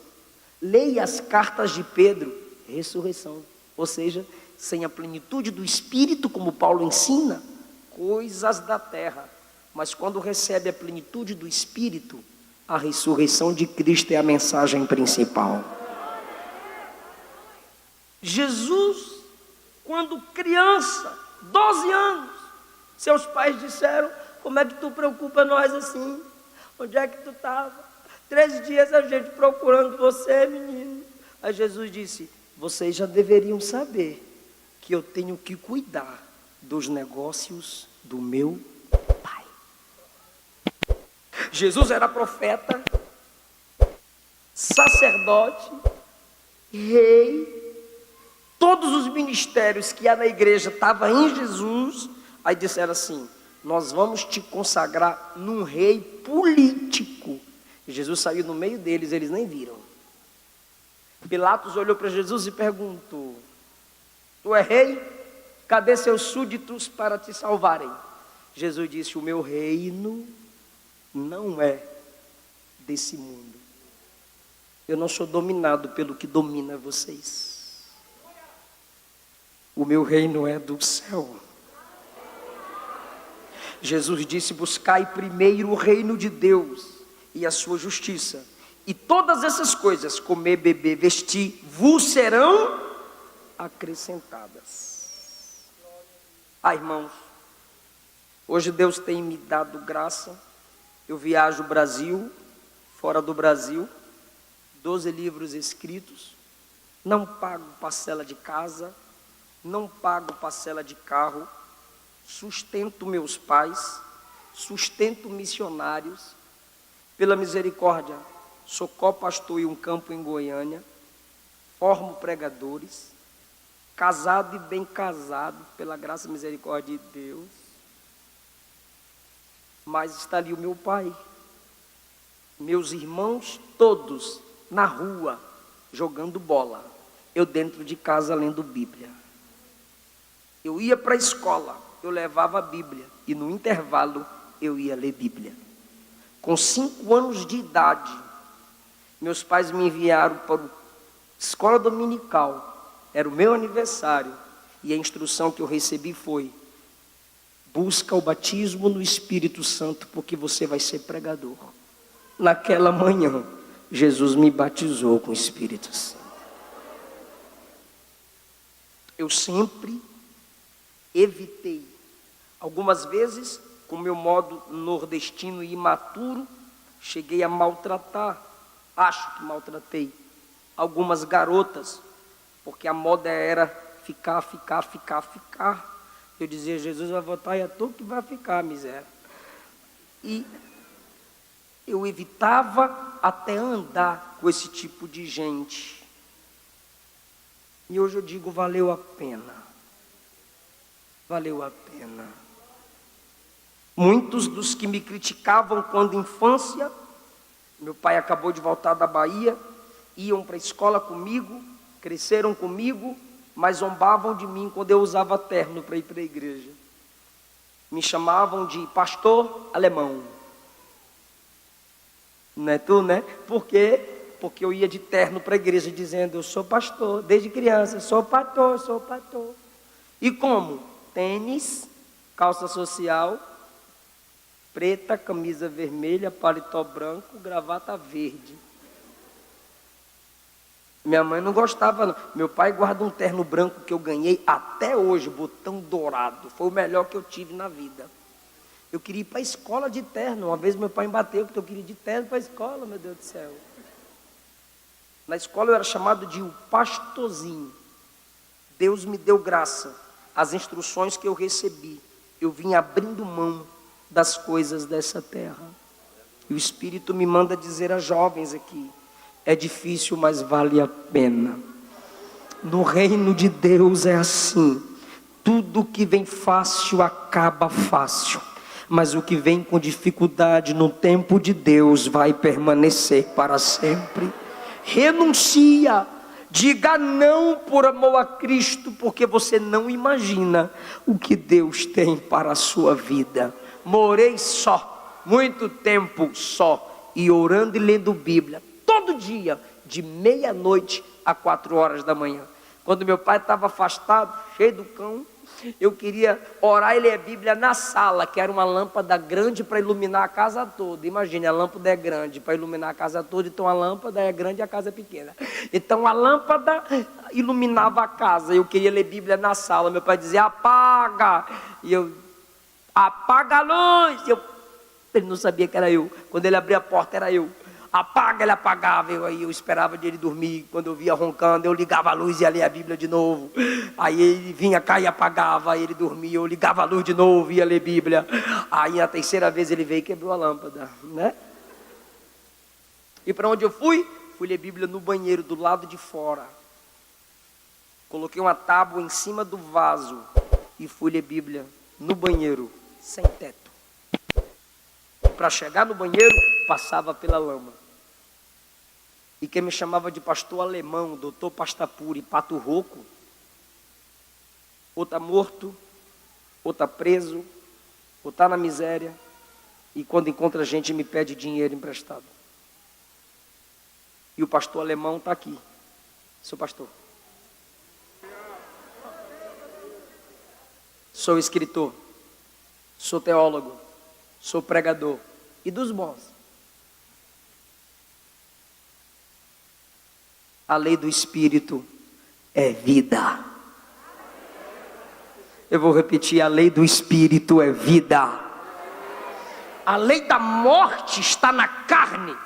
Leia as cartas de Pedro, ressurreição. Ou seja, sem a plenitude do Espírito, como Paulo ensina, coisas da terra. Mas quando recebe a plenitude do Espírito, a ressurreição de Cristo é a mensagem principal. Jesus, quando criança, 12 anos, seus pais disseram, como é que tu preocupa nós assim? Onde é que tu estava? 3 dias a gente procurando você, menino. Aí Jesus disse, vocês já deveriam saber que eu tenho que cuidar dos negócios do meu Pai. Jesus era profeta, sacerdote, rei. Todos os ministérios que há na igreja estavam em Jesus. Aí disseram assim, nós vamos te consagrar num rei político. E Jesus saiu no meio deles, eles nem viram. Pilatos olhou para Jesus e perguntou, tu é rei? Cadê seus súditos para te salvarem? Jesus disse, o meu reino não é desse mundo. Eu não sou dominado pelo que domina vocês. O meu reino é do céu. Jesus disse, buscai primeiro o reino de Deus e a sua justiça. E todas essas coisas, comer, beber, vestir, vos serão acrescentadas. Irmãos, hoje Deus tem me dado graça. Eu viajo o Brasil, fora do Brasil, 12 livros escritos, não pago parcela de casa, não pago parcela de carro, sustento meus pais, sustento missionários, pela misericórdia, sou co-pastor em um campo em Goiânia, formo pregadores, casado e bem casado, pela graça e misericórdia de Deus, mas está ali o meu pai, meus irmãos todos na rua, jogando bola, eu dentro de casa lendo Bíblia. Eu ia para a escola, eu levava a Bíblia, e no intervalo eu ia ler Bíblia. Com 5 anos de idade, meus pais me enviaram para a escola dominical, era o meu aniversário, e a instrução que eu recebi foi, busca o batismo no Espírito Santo, porque você vai ser pregador. Naquela manhã, Jesus me batizou com o Espírito Santo. Eu sempre evitei, algumas vezes, com meu modo nordestino e imaturo, cheguei a maltratar, acho que maltratei, algumas garotas, porque a moda era ficar. Eu dizia, Jesus vai voltar e é tu que vai ficar, miséria. E eu evitava até andar com esse tipo de gente. E hoje eu digo, valeu a pena. Valeu a pena. Muitos dos que me criticavam quando infância, meu pai acabou de voltar da Bahia, iam para a escola comigo, cresceram comigo, mas zombavam de mim quando eu usava terno para ir para a igreja. Me chamavam de pastor alemão. Não é tu, né? Por quê? Porque eu ia de terno para a igreja dizendo, eu sou pastor, desde criança, sou pastor. E como? Tênis, calça social, preta, camisa vermelha, paletó branco, gravata verde. Minha mãe não gostava não. Meu pai guarda um terno branco que eu ganhei até hoje, botão dourado. Foi o melhor que eu tive na vida. Eu queria ir para a escola de terno. Uma vez meu pai me bateu porque eu queria ir de terno para a escola, meu Deus do céu. Na escola eu era chamado de o pastorzinho. Deus me deu graça, as instruções que eu recebi, eu vim abrindo mão das coisas dessa terra. E o Espírito me manda dizer a jovens aqui: é difícil, mas vale a pena. No reino de Deus é assim, tudo que vem fácil acaba fácil, mas o que vem com dificuldade no tempo de Deus vai permanecer para sempre. Renuncia, diga não por amor a Cristo, porque você não imagina o que Deus tem para a sua vida. Morei só, muito tempo só, e orando e lendo Bíblia, todo dia, de meia-noite a 4 horas da manhã. Quando meu pai estava afastado, cheio do cão, eu queria orar e ler a Bíblia na sala, que era uma lâmpada grande para iluminar a casa toda. Imagine, a lâmpada é grande para iluminar a casa toda, então a lâmpada é grande e a casa é pequena. Então a lâmpada iluminava a casa, eu queria ler Bíblia na sala. Meu pai dizia: apaga, e eu: apaga a luz. Ele não sabia que era eu. Quando ele abria a porta, era eu. Apaga, ele apagava. Eu esperava de ele dormir. Quando eu via roncando, eu ligava a luz e ia ler a Bíblia de novo. Aí ele vinha cá e apagava. Aí ele dormia, eu ligava a luz de novo e ia ler Bíblia. Aí a terceira vez ele veio e quebrou a lâmpada, né? E para onde eu fui? Fui ler Bíblia no banheiro, do lado de fora. Coloquei uma tábua em cima do vaso e fui ler Bíblia no banheiro, sem teto. Para chegar no banheiro, passava pela lama. E quem me chamava de pastor alemão, doutor Pastapuri, pato rouco, ou está morto, ou está preso, ou está na miséria, e quando encontra gente me pede dinheiro emprestado. E o pastor alemão está aqui. Sou pastor. Sou escritor, sou teólogo, sou pregador, e dos bons. A lei do Espírito é vida. Eu vou repetir: a lei do Espírito é vida. A lei da morte está na carne,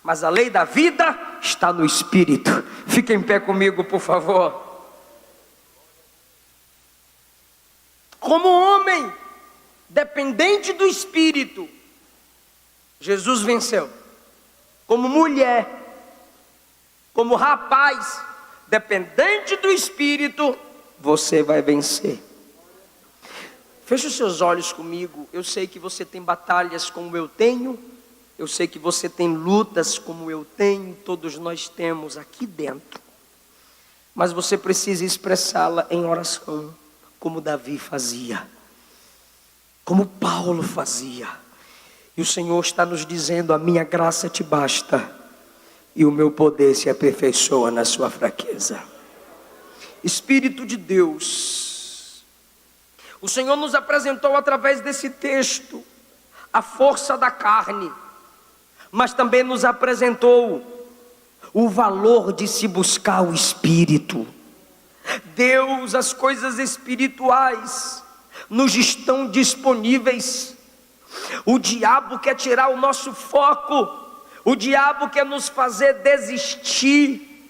mas a lei da vida está no Espírito. Fique em pé comigo, por favor. Como homem dependente do Espírito, Jesus venceu. Como mulher, como rapaz dependente do Espírito, você vai vencer. Feche os seus olhos comigo. Eu sei que você tem batalhas como eu tenho, eu sei que você tem lutas como eu tenho, todos nós temos aqui dentro, mas você precisa expressá-la em oração, como Davi fazia, como Paulo fazia. E o Senhor está nos dizendo: a minha graça te basta, e o meu poder se aperfeiçoa na sua fraqueza. Espírito de Deus, o Senhor nos apresentou através desse texto a força da carne, mas também nos apresentou o valor de se buscar o Espírito. Deus, as coisas espirituais nos estão disponíveis. O diabo quer tirar o nosso foco, o diabo quer nos fazer desistir,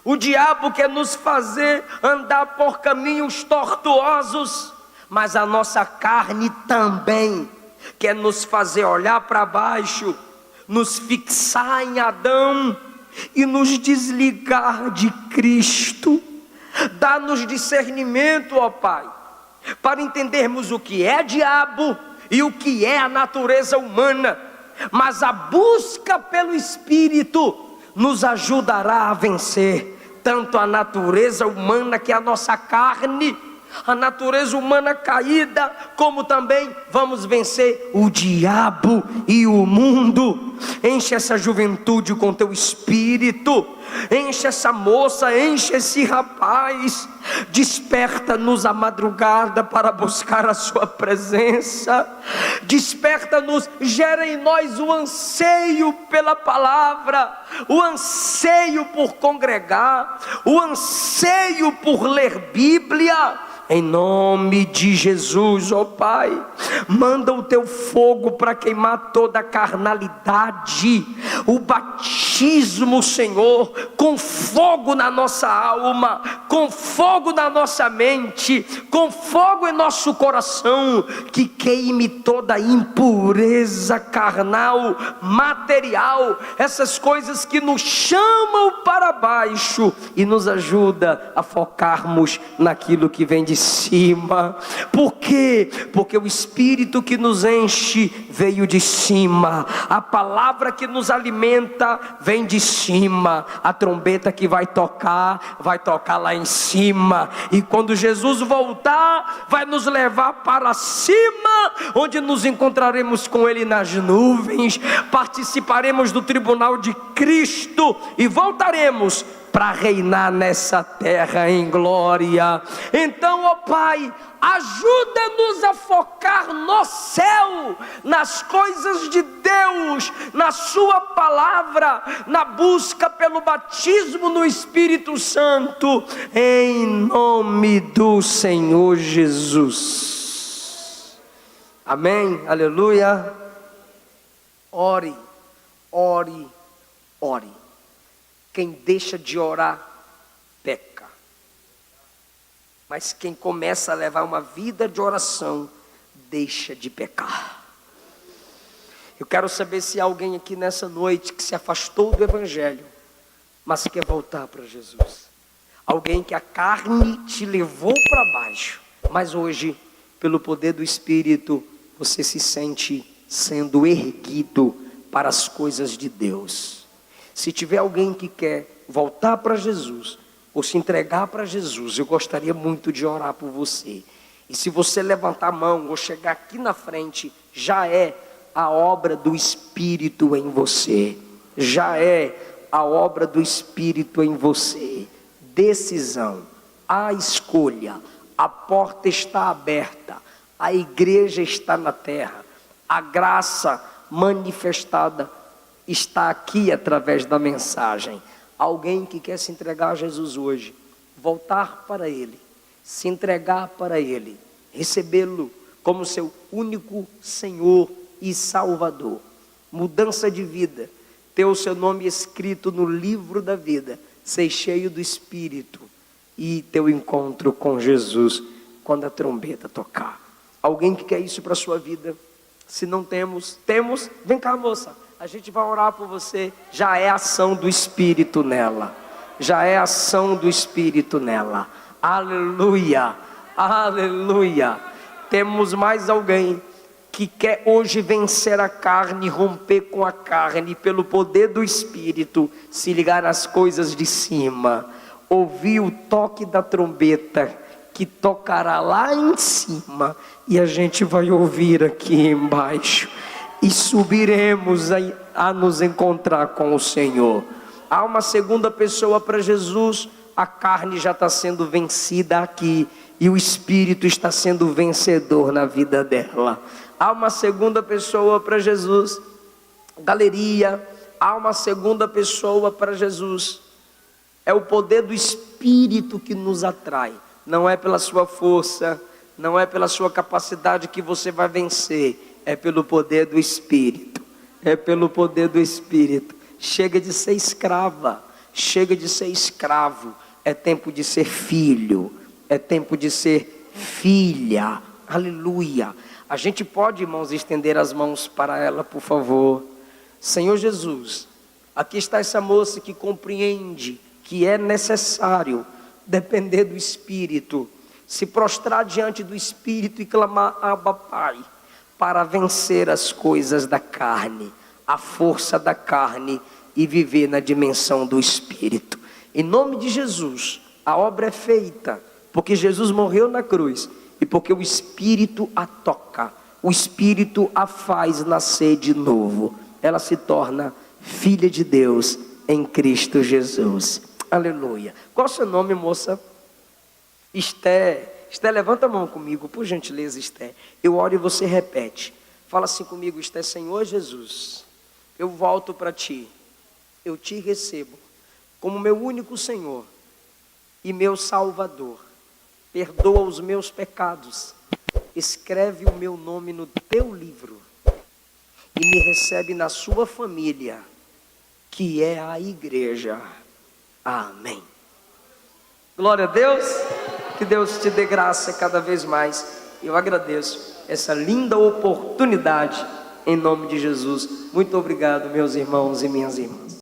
o diabo quer nos fazer andar por caminhos tortuosos, mas a nossa carne também quer nos fazer olhar para baixo, nos fixar em Adão e nos desligar de Cristo. Dá-nos discernimento, ó Pai, para entendermos o que é diabo e o que é a natureza humana, mas a busca pelo Espírito nos ajudará a vencer tanto a natureza humana, que é a nossa carne, a natureza humana caída, como também vamos vencer o diabo e o mundo. Enche essa juventude com teu Espírito, enche essa moça, enche esse rapaz, desperta-nos à madrugada para buscar a sua presença, desperta-nos, gera em nós o anseio pela palavra, o anseio por congregar, o anseio por ler Bíblia, Em nome de Jesus, ó Pai, manda o teu fogo para queimar toda a carnalidade, o batismo, Senhor, com fogo na nossa alma, com fogo na nossa mente, com fogo em nosso coração, que queime toda a impureza carnal, material, essas coisas que nos chamam para baixo e nos ajuda a focarmos naquilo que vem de cima. Por quê? Porque o Espírito que nos enche veio de cima, a palavra que nos alimenta vem de cima, a trombeta que vai tocar lá em cima, e quando Jesus voltar, vai nos levar para cima, onde nos encontraremos com Ele nas nuvens, participaremos do tribunal de Cristo e voltaremos para reinar nessa terra em glória. Então, ó Pai, ajuda-nos a focar no céu, nas coisas de Deus, na sua palavra, na busca pelo batismo no Espírito Santo, em nome do Senhor Jesus. Amém, aleluia. Ore, ore, ore. Quem deixa de orar, peca. Mas quem começa a levar uma vida de oração, deixa de pecar. Eu quero saber se há alguém aqui nessa noite que se afastou do Evangelho, mas quer voltar para Jesus. Alguém que a carne te levou para baixo, mas hoje, pelo poder do Espírito, você se sente sendo erguido para as coisas de Deus. Se tiver alguém que quer voltar para Jesus, ou se entregar para Jesus, eu gostaria muito de orar por você. E se você levantar a mão, ou chegar aqui na frente, já é a obra do Espírito em você. Já é a obra do Espírito em você. Decisão, a escolha, a porta está aberta, a igreja está na terra, a graça manifestada está aqui através da mensagem. Alguém que quer se entregar a Jesus hoje, voltar para Ele, se entregar para Ele, recebê-lo como seu único Senhor e Salvador, mudança de vida, ter o seu nome escrito no livro da vida, ser cheio do Espírito e ter o encontro com Jesus quando a trombeta tocar. Alguém que quer isso para a sua vida? Se não temos, vem cá, moça, a gente vai orar por você. Já é ação do Espírito nela, já é ação do Espírito nela. Aleluia, aleluia. Temos mais alguém que quer hoje vencer a carne, romper com a carne, pelo poder do Espírito, se ligar às coisas de cima, ouvir o toque da trombeta, que tocará lá em cima, e a gente vai ouvir aqui embaixo, e subiremos a nos encontrar com o Senhor. Há uma segunda pessoa para Jesus, a carne já está sendo vencida aqui, e o Espírito está sendo vencedor na vida dela. Há uma segunda pessoa para Jesus, galeria, há uma segunda pessoa para Jesus. É o poder do Espírito que nos atrai. Não é pela sua força, não é pela sua capacidade que você vai vencer. É pelo poder do Espírito. É pelo poder do Espírito. Chega de ser escrava, chega de ser escravo. É tempo de ser filho, é tempo de ser filha. Aleluia. A gente pode, irmãos, estender as mãos para ela, por favor. Senhor Jesus, aqui está essa moça que compreende que é necessário depender do Espírito, se prostrar diante do Espírito e clamar: Abba, Pai, para vencer as coisas da carne, a força da carne, e viver na dimensão do Espírito. Em nome de Jesus, a obra é feita, porque Jesus morreu na cruz, e porque o Espírito a toca, o Espírito a faz nascer de novo. Ela se torna filha de Deus em Cristo Jesus. Aleluia. Qual é o seu nome, moça? Esther. Esther, levanta a mão comigo, por gentileza, Esther. Eu oro e você repete. Fala assim comigo, Esther: Senhor Jesus, eu volto para Ti. Eu Te recebo como meu único Senhor e meu Salvador. perdoa os meus pecados, escreve o meu nome no teu livro e me recebe na sua família, que é a igreja. Amém. Glória a Deus, que Deus te dê graça cada vez mais. Eu agradeço essa linda oportunidade, em nome de Jesus. Muito obrigado, meus irmãos e minhas irmãs.